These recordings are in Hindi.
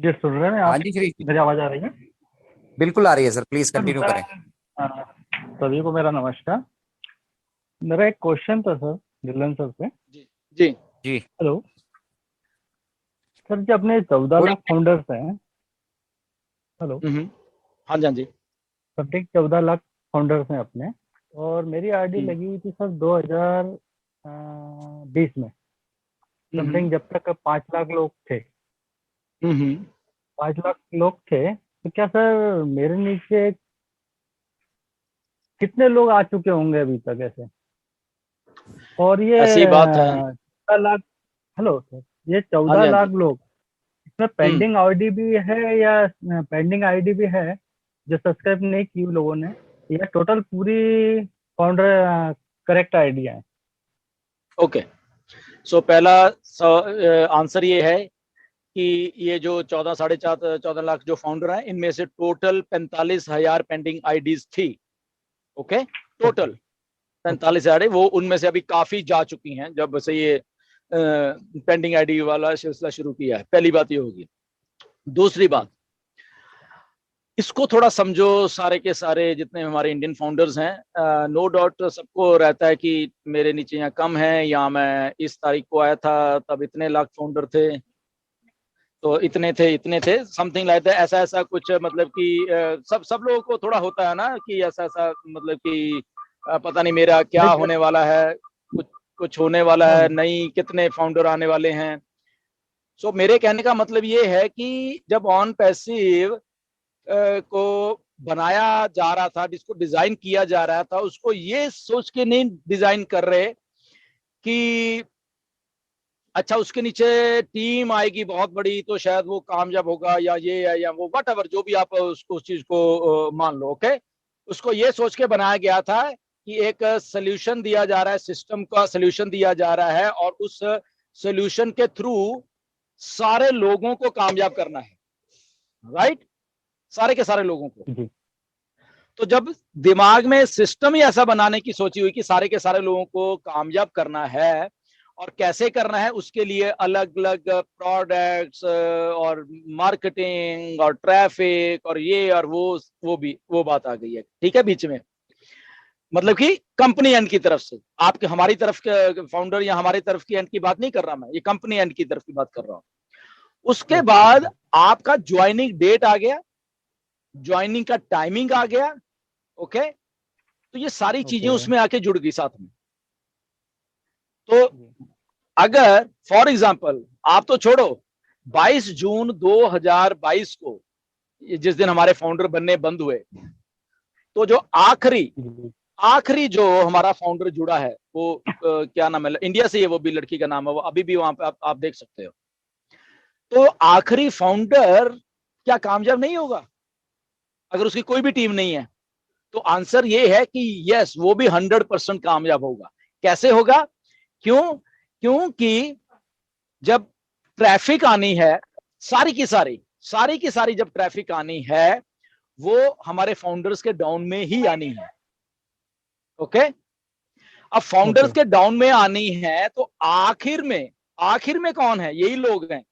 जी सुन रहे हैं हाँ आप? जी श्री। मेरी आवाज आ रही है? बिल्कुल आ रही है सर, प्लीज सर कंटिन्यू करें। सभी को मेरा नमस्कार। मेरा एक क्वेश्चन था सर, जिलन सर से। जी जी जी हेलो सर, जो अपने 14 लाख बोलिए। फाउंडर्स हैं। हेलो हाँ जी हाँ जी। प्रत्येक 14 लाख फाउंडर्स हैं अपने। और मेरी आईडी हम्म लगी हुई थी सर 2020 में। हम्म समथिंग जब तक 5 लाख लोग थे। हम्म 5 लाख लोग थे तो क्या सर मेरे नीचे कितने लोग आ चुके होंगे अभी तक ऐसे? और ये ऐसी बात है। 14 लाख। हेलो सर, ये हाँ चौदह जी हाँ लाख जी। लोग इसमें हम्म पेंडिंग आईडी भी है या पेंडिंग आईडी भी है जो सब्सक्राइब नहीं की उन लोगों ने, या टोटल पूरी फाउंडर करेक्ट आईडिया है? ओके। सो पहला आंसर ये है कि ये जो 14 साढ़े 14 लाख जो फाउंडर हैं, इनमें से टोटल 45,000 पेंडिंग आईडीज थी। Okay, okay. Total okay. 45,000। वो उनमें से अभी काफी जा चुकी हैं जब से ये पेंडिंग आईडी वाला सिलसिला शुरू किया है। पहली बात ये होगी। दूसरी जी। बात, इसको थोड़ा समझो। सारे के सारे जितने हमारे इंडियन फाउंडर्स हैं, नो डाउट सबको रहता है कि मेरे नीचे यहाँ कम है, या मैं इस तारीख को आया था तब इतने लाख फाउंडर थे, तो इतने थे समथिंग लाइक दैट। ऐसा ऐसा कुछ मतलब कि सब लोगों को थोड़ा होता है ना कि ऐसा ऐसा मतलब कि पता नहीं मेरा क्या नहीं होने वाला है, कुछ कुछ होने वाला हाँ, है नहीं, कितने फाउंडर आने वाले हैं। सो मेरे कहने का मतलब ये है कि जब ऑन पैसिव को बनाया जा रहा था, जिसको डिजाइन किया जा रहा था, उसको ये सोच के नहीं डिजाइन कर रहे कि अच्छा उसके नीचे टीम आएगी बहुत बड़ी तो शायद वो कामयाब होगा, या ये है या वो, वट एवर जो भी आप उसको उस चीज को मान लो। ओके, उसको ये सोच के बनाया गया था कि एक सोल्यूशन दिया जा रहा है, सिस्टम का सोल्यूशन दिया जा रहा है, और उस सोल्यूशन के थ्रू सारे लोगों को कामयाब करना है। राइट, सारे के सारे लोगों को। जी। तो जब दिमाग में सिस्टम ही ऐसा बनाने की सोची हुई कि सारे के सारे लोगों को कामयाब करना है, और कैसे करना है उसके लिए अलग अलग प्रोडक्ट्स और मार्केटिंग और ट्रैफिक और ये और वो भी वो बात आ गई है। ठीक है, बीच में मतलब कि कंपनी एंड की तरफ से, आपके हमारी तरफ के फाउंडर या हमारी तरफ की एंड की बात नहीं कर रहा मैं, ये कंपनी एंड की तरफ की बात कर रहा हूं। उसके ओके। बाद आपका ज्वाइनिंग डेट आ गया, ज्वाइनिंग का टाइमिंग आ गया। ओके, तो ये सारी चीजें ओके। उसमें आके जुड़ गई साथ में। तो अगर फॉर एग्जांपल आप तो छोड़ो, 22 जून 2022 को जिस दिन हमारे फाउंडर बनने बंद हुए, तो जो आखिरी जी। आखिरी जो हमारा फाउंडर जुड़ा है वो क्या नाम है, इंडिया से ही है, वो भी लड़की का नाम है, वो अभी भी वहां पे आप देख सकते हो। तो आखिरी फाउंडर क्या कामयाब नहीं होगा अगर उसकी कोई भी टीम नहीं है? तो आंसर ये है कि यस, वो भी 100% कामयाब होगा। कैसे होगा? क्यों? क्योंकि जब ट्रैफिक आनी है, सारी की सारी जब ट्रैफिक आनी है, वो हमारे फाउंडर्स के डाउन में ही आनी है। ओके, अब फाउंडर्स ओके। के डाउन में आनी है तो आखिर में कौन है? यही लोग हैं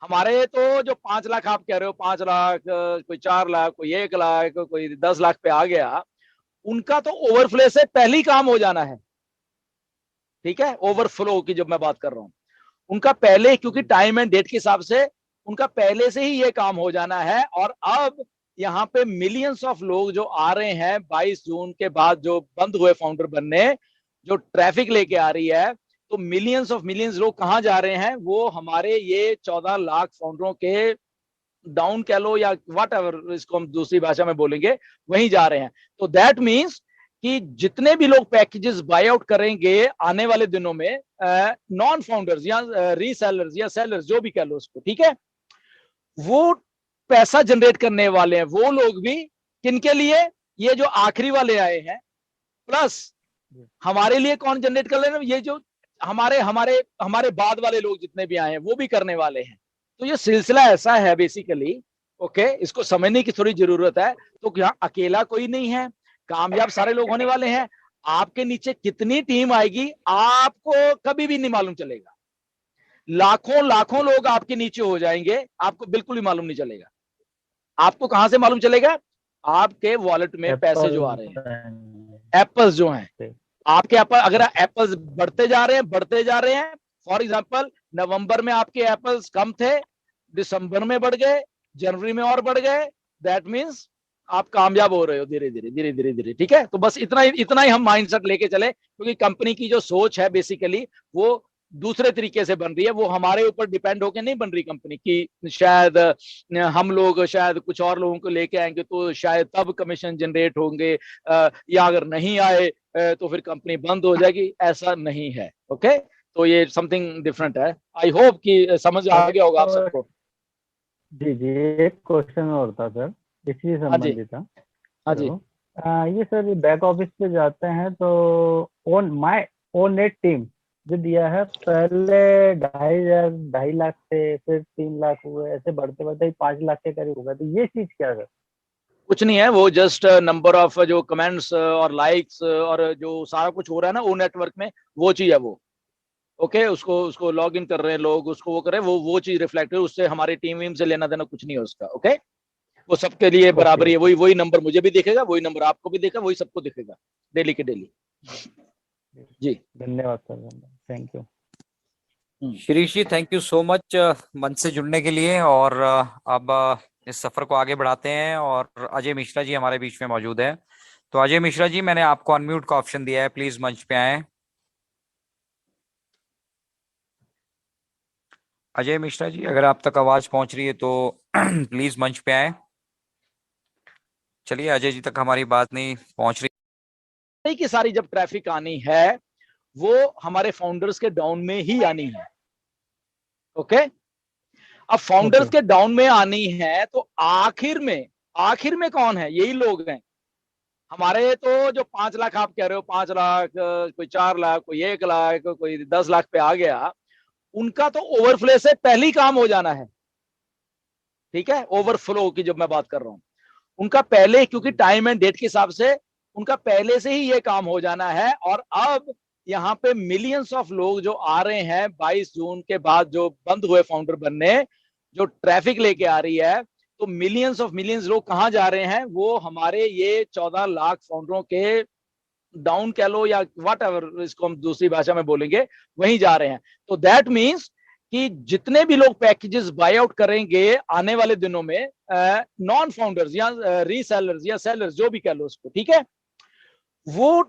हमारे। तो जो 5 लाख आप कह रहे हो, 5 लाख, कोई 4 लाख, कोई 1 लाख, कोई 10 लाख पे आ गया, उनका तो ओवरफ्लो से पहले ही काम हो जाना है। ठीक है, ओवरफ्लो की जब मैं बात कर रहा हूं, उनका पहले, क्योंकि टाइम एंड डेट के हिसाब से उनका पहले से ही ये काम हो जाना है। और अब यहाँ पे मिलियंस ऑफ लोग जो आ रहे हैं 22 जून के बाद, जो बंद हुए फाउंडर बनने, जो ट्रैफिक लेके आ रही है, तो मिलियंस लोग कहाँ जा रहे हैं? वो हमारे ये 14 लाख फाउंडरों के डाउन कह लो या वट एवर, इसको हम दूसरी भाषा में बोलेंगे, वहीं जा रहे हैं। तो दैट मीन्स कि जितने भी लोग पैकेजेस बाय आउट करेंगे आने वाले दिनों में, नॉन फाउंडर्स या रीसेलर्स या सेलर्स जो भी कह लो उसको, ठीक है, वो पैसा जनरेट करने वाले हैं। वो लोग भी किनके लिए? ये जो आखिरी वाले आए हैं, प्लस हमारे लिए कौन जनरेट कर रहे हैं? ये जो हमारे हमारे हमारे बाद वाले लोग जितने भी आए हैं वो भी करने वाले हैं। तो ये सिलसिला ऐसा है बेसिकली। ओके, इसको समझने की थोड़ी जरूरत है। तो यहाँ अकेला कोई नहीं है, कामयाब सारे लोग होने वाले हैं। आपके नीचे कितनी टीम आएगी आपको कभी भी नहीं मालूम चलेगा, लाखों लाखों लोग आपके नीचे हो जाएंगे, आपको बिल्कुल भी मालूम नहीं चलेगा। आपको कहां से मालूम चलेगा? आपके वॉलेट में पैसे जो आ रहे हैं, एप्पल्स जो हैं आपके एप्पल, अगर एप्पल्स बढ़ते जा रहे हैं बढ़ते जा रहे हैं, फॉर एग्जांपल नवंबर में आपके एप्पल्स कम थे, दिसंबर में बढ़ गए, जनवरी में और बढ़ गए, दैट मीन्स आप कामयाब हो रहे हो धीरे धीरे धीरे धीरे धीरे। ठीक है, तो बस इतना ही हम माइंडसेट लेके चले, क्योंकि कंपनी की जो सोच है बेसिकली वो दूसरे तरीके से बन रही है, वो हमारे ऊपर डिपेंड होकर नहीं बन रही कंपनी की। शायद हम लोग शायद कुछ और लोगों को लेके आएंगे तो शायद तब कमीशन जनरेट होंगे, या अगर नहीं आए तो फिर कंपनी बंद हो जाएगी, ऐसा नहीं है। ओके, तो ये समथिंग डिफरेंट है। आई होप कि समझ आ गया होगा आप सबको। जी जी, एक क्वेश्चन और था सर, इसी से हाँ जी, संबंधित था। हाँ जी। ये सर बैक ऑफिस पे जाते हैं तो own my own net team जो दिया है, पहले 2.5 लाख थे, फिर 3 लाख हुए, ऐसे बढ़ते बढ़ते 5 लाख के करीब होगा, तो ये चीज क्या सर? कुछ नहीं है, वो जस्ट नंबर ऑफ जो कमेंट्स और लाइक्स और जो सारा कुछ हो रहा है ना वो नेटवर्क में, वो चीज है वो। ओके, उसको उसको लॉग इन कर रहे हैं लोग, उसको वो कर रहे हैं, वो चीज रिफ्लेक्ट है, उससे हमारी टीम वीम से लेना देना कुछ नहीं है उसका। ओके, वो सबके लिए बराबर ही है, वही वही नंबर मुझे भी दिखेगा, वही नंबर आपको भी दिखेगा, वही सबको दिखेगा डेली के डेली। जी, धन्यवाद sir, thank you. Shirish ji, thank you so much मंच से जुड़ने के लिए। और अब इस सफर को आगे बढ़ाते हैं, और अजय मिश्रा जी हमारे बीच में मौजूद है। तो अजय मिश्रा जी, मैंने आपको अनम्यूट का ऑप्शन दिया है, प्लीज मंच पे आए। अजय मिश्रा जी, अगर आप तक आवाज पहुंच रही है तो प्लीज मंच पे आए। चलिए, अजय जी तक हमारी बात नहीं पहुंच रही। की सारी जब ट्रैफिक आनी है वो हमारे फाउंडर्स के डाउन में ही आनी है। ओके, अब फाउंडर्स के डाउन में आनी है तो आखिर में कौन है? यही लोग हैं हमारे। तो जो 5 लाख आप कह रहे हो, 5 लाख, कोई 4 लाख, कोई 1 लाख, कोई 10 लाख पे आ गया, उनका तो ओवरफ्लो से पहले ही काम हो जाना है। ठीक है, ओवरफ्लो की जब मैं बात कर रहा हूं, उनका पहले, क्योंकि टाइम एंड डेट के हिसाब से उनका पहले से ही ये काम हो जाना है। और अब यहाँ पे मिलियंस ऑफ लोग जो आ रहे हैं 22 जून के बाद, जो बंद हुए फाउंडर बनने, जो ट्रैफिक लेके आ रही है, तो मिलियंस लोग कहां जा रहे हैं? वो हमारे ये 14 लाख फाउंडरों के डाउन कह लो या वट एवर, इसको हम दूसरी भाषा में बोलेंगे, वहीं जा रहे हैं। तो दैट मीन्स कि जितने भी लोग पैकेजेस बाय आउट करेंगे आने वाले दिनों में, नॉन फाउंडर्स या रीसेलर्स या सेलर्स, जो भी कह लो उसको, ठीक है, वो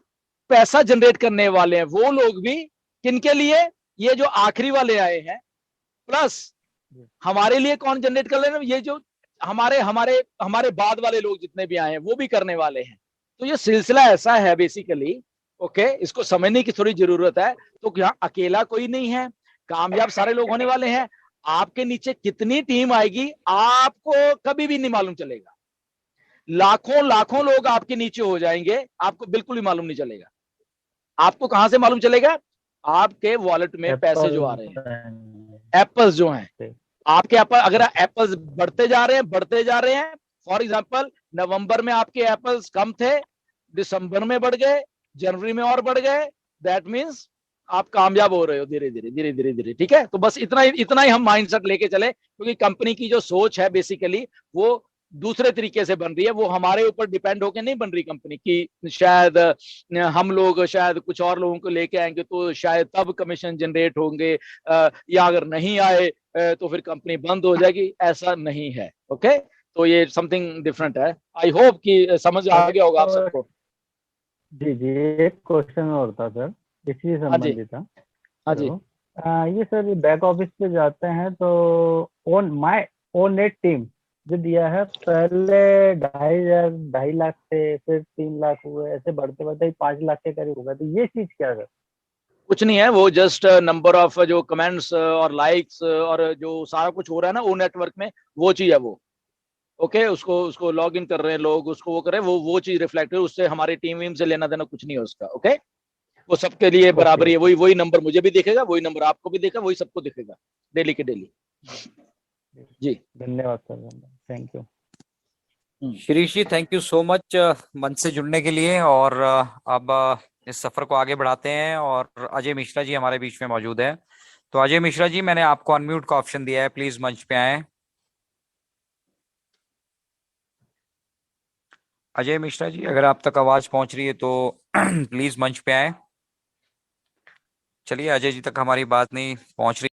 पैसा जनरेट करने वाले हैं। वो लोग भी किनके लिए? ये जो आखिरी वाले आए हैं, प्लस हमारे लिए कौन जनरेट कर रहे हैं? ये जो हमारे हमारे हमारे बाद वाले लोग जितने भी आए हैं वो भी करने वाले हैं। तो ये सिलसिला ऐसा है बेसिकली। ओके, इसको समझने की थोड़ी जरूरत है। तो यहाँ अकेला कोई नहीं है, कामयाब सारे लोग होने वाले हैं। आपके नीचे कितनी टीम आएगी आपको कभी भी नहीं मालूम चलेगा। लाखों लाखों लोग आपके नीचे हो जाएंगे, आपको बिल्कुल भी मालूम नहीं चलेगा। आपको कहां से मालूम चलेगा? आपके वॉलेट में पैसे जो आ रहे हैं, एप्पल्स जो हैं आपके एप्पल, अगर एप्पल्स बढ़ते जा रहे हैं, फॉर एग्जांपल नवंबर में आपके एप्पल्स कम थे, दिसंबर में बढ़ गए, जनवरी में और बढ़ गए, दैट मीन्स आप कामयाब हो रहे हो धीरे धीरे धीरे धीरे धीरे। ठीक है, तो बस इतना ही हम माइंडसेट लेके चले, क्योंकि कंपनी की जो सोच है बेसिकली वो दूसरे तरीके से बन रही है, वो हमारे ऊपर डिपेंड होकर नहीं बन रही कंपनी की। शायद हम लोग शायद कुछ और लोगों को लेके आएंगे तो शायद तब कमीशन जनरेट होंगे, या अगर नहीं आए तो फिर कंपनी बंद हो जाएगी, ऐसा नहीं है। ओके, तो ये समथिंग डिफरेंट है। आई होप कि समझ आ गया होगा आप सबको। जी जी, एक क्वेश्चन और था सर, इसी से हाँ जी, संबंधित था। हाँ जी। ये सर बैक ऑफिस पे जाते हैं तो own my own net team जो दिया है, पहले 2.5 लाख थे, फिर 3 लाख हुए, ऐसे बढ़ते बढ़ते 5 लाख के करीब होगा, तो ये चीज क्या सर? कुछ नहीं है, वो जस्ट नंबर ऑफ जो कमेंट्स और लाइक्स और जो सारा कुछ हो रहा है ना वो नेटवर्क में, वो चीज है वो। ओके, उसको उसको लॉग इन कर रहे हैं लोग, उसको वो कर रहे हैं, वो चीज रिफ्लेक्ट है, उससे हमारी टीम वीम से लेना देना कुछ नहीं है उसका। ओके, वो सबके लिए बराबर ही है, वही वही नंबर मुझे भी दिखेगा, वही नंबर आपको भी दिखेगा, वही सबको दिखेगा डेली के डेली। जी, धन्यवाद sir, thank you. Shirish ji, thank you so much मंच से जुड़ने के लिए। और अब इस सफर को आगे बढ़ाते हैं, और अजय मिश्रा जी हमारे बीच में मौजूद है। तो अजय मिश्रा जी, मैंने आपको अनम्यूट का ऑप्शन दिया है, प्लीज मंच पे आए। अजय मिश्रा जी, अगर आप तक आवाज पहुंच रही है तो प्लीज मंच पे आए। चलिए, अजय जी तक हमारी बात नहीं पहुंच रही।